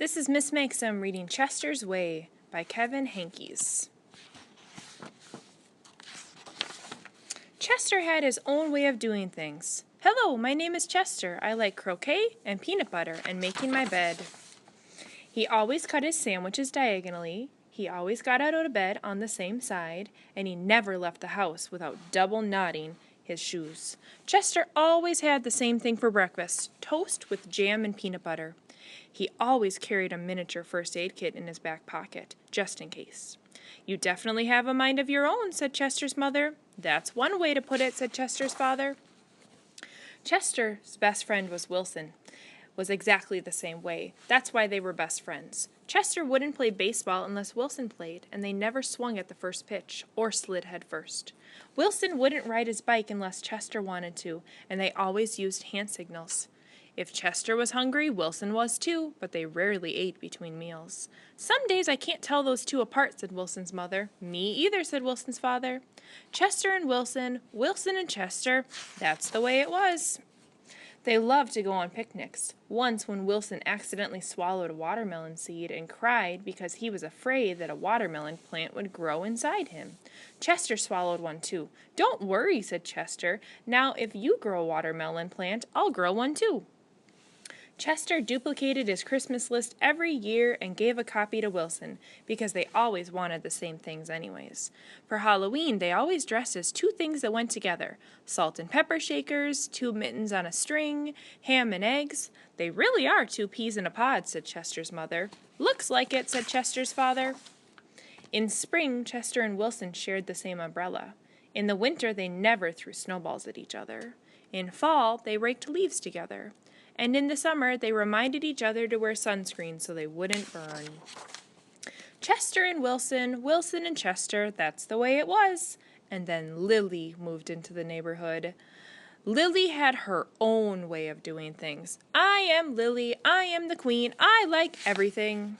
This is Miss Maxim reading Chester's Way by Kevin Henkes. Chester had his own way of doing things. Hello, my name is Chester. I like croquet and peanut butter and making my bed. He always cut his sandwiches diagonally. He always got out of bed on the same side, and he never left the house without double knotting his shoes. Chester always had the same thing for breakfast, toast with jam and peanut butter. He always carried a miniature first aid kit in his back pocket, just in case. You definitely have a mind of your own, said Chester's mother. That's one way to put it, said Chester's father. Chester's best friend was Wilson. Was exactly the same way. That's why they were best friends. Chester wouldn't play baseball unless Wilson played, and they never swung at the first pitch, or slid head first. Wilson wouldn't ride his bike unless Chester wanted to, and they always used hand signals. If Chester was hungry, Wilson was too, but they rarely ate between meals. Some days I can't tell those two apart, said Wilson's mother. Me either, said Wilson's father. Chester and Wilson, Wilson and Chester, that's the way it was. They loved to go on picnics. Once when Wilson accidentally swallowed a watermelon seed and cried because he was afraid that a watermelon plant would grow inside him. Chester swallowed one too. Don't worry, said Chester. Now if you grow a watermelon plant, I'll grow one too. Chester duplicated his Christmas list every year and gave a copy to Wilson, because they always wanted the same things anyways. For Halloween, they always dressed as two things that went together: salt and pepper shakers, two mittens on a string, ham and eggs. They really are two peas in a pod, said Chester's mother. Looks like it, said Chester's father. In spring, Chester and Wilson shared the same umbrella. In the winter, they never threw snowballs at each other. In fall, they raked leaves together. And in the summer, they reminded each other to wear sunscreen so they wouldn't burn. Chester and Wilson, Wilson and Chester, that's the way it was. And then Lily moved into the neighborhood. Lily had her own way of doing things. I am Lily, I am the queen, I like everything.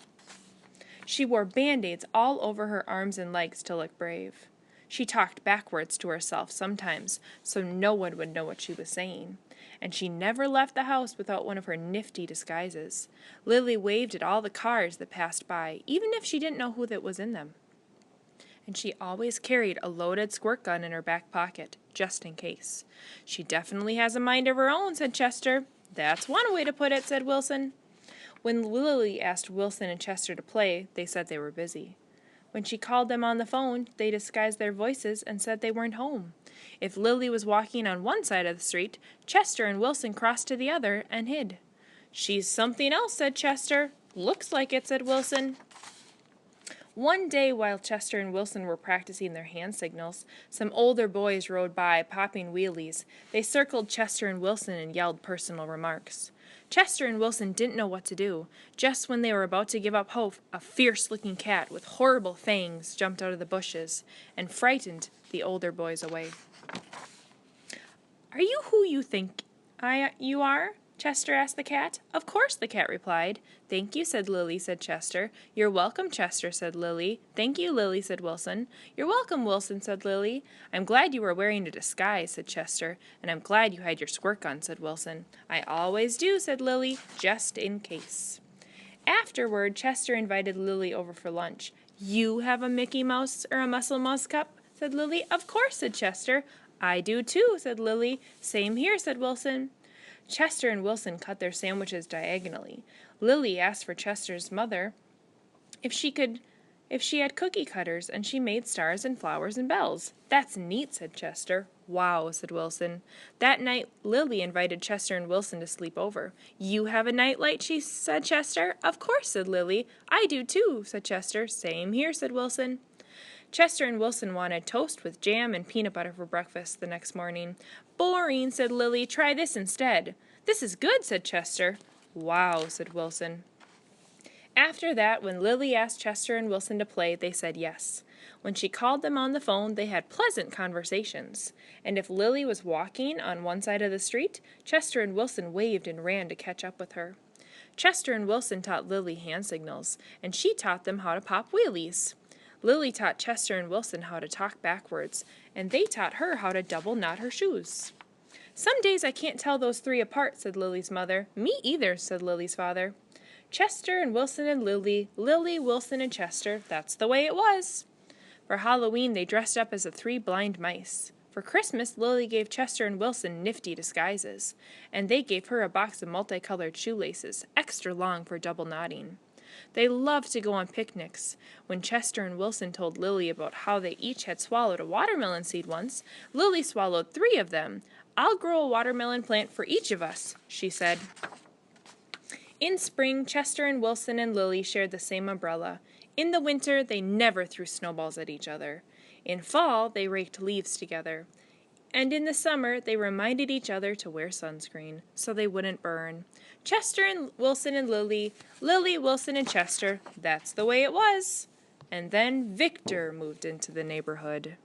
She wore Band-Aids all over her arms and legs to look brave. She talked backwards to herself sometimes, so no one would know what she was saying. And she never left the house without one of her nifty disguises. Lily waved at all the cars that passed by, even if she didn't know who that was in them. And she always carried a loaded squirt gun in her back pocket, just in case. She definitely has a mind of her own, said Chester. That's one way to put it, said Wilson. When Lily asked Wilson and Chester to play, they said they were busy. When she called them on the phone, they disguised their voices and said they weren't home. If Lily was walking on one side of the street, Chester and Wilson crossed to the other and hid. She's something else, said Chester. Looks like it, said Wilson. One day while Chester and Wilson were practicing their hand signals, some older boys rode by, popping wheelies. They circled Chester and Wilson and yelled personal remarks. Chester and Wilson didn't know what to do. Just when they were about to give up hope, a fierce-looking cat with horrible fangs jumped out of the bushes and frightened the older boys away. Are you who you think you are? Chester asked the cat. Of course, the cat replied. Thank you, said Lily, said Chester. You're welcome, Chester, said Lily. Thank you, Lily, said Wilson. You're welcome, Wilson, said Lily. I'm glad you were wearing a disguise, said Chester, and I'm glad you had your squirt gun, said Wilson. I always do, said Lily, just in case. Afterward, Chester invited Lily over for lunch. You have a Mickey Mouse or a Muscle Mouse cup? Said Lily. Of course, said Chester. I do too, said Lily. Same here, said Wilson. Chester and Wilson cut their sandwiches diagonally. Lily asked for Chester's mother if she had cookie cutters, and she made stars and flowers and bells. That's neat, said Chester. Wow, said Wilson. That night, Lily invited Chester and Wilson to sleep over. You have a nightlight, said Chester. Of course, said Lily. I do too, said Chester. Same here, said Wilson. Chester and Wilson wanted toast with jam and peanut butter for breakfast the next morning. Boring, said Lily. Try this instead. This is good, said Chester. Wow, said Wilson. After that, when Lily asked Chester and Wilson to play, they said yes. When she called them on the phone, they had pleasant conversations. And if Lily was walking on one side of the street, Chester and Wilson waved and ran to catch up with her. Chester and Wilson taught Lily hand signals, and she taught them how to pop wheelies. Lily taught Chester and Wilson how to talk backwards, and they taught her how to double knot her shoes. Some days I can't tell those three apart, said Lily's mother. Me either, said Lily's father. Chester and Wilson and Lily, Lily, Wilson, and Chester, that's the way it was. For Halloween, they dressed up as the 3 blind mice. For Christmas, Lily gave Chester and Wilson nifty disguises, and they gave her a box of multicolored shoelaces, extra long for double knotting. They loved to go on picnics. When Chester and Wilson told Lily about how they each had swallowed a watermelon seed once, Lily swallowed 3 of them. "I'll grow a watermelon plant for each of us," she said. In spring, Chester and Wilson and Lily shared the same umbrella. In the winter, they never threw snowballs at each other. In fall, they raked leaves together. And in the summer, they reminded each other to wear sunscreen, so they wouldn't burn. Chester and Wilson and Lily, Lily, Wilson, and Chester, that's the way it was. And then Victor moved into the neighborhood.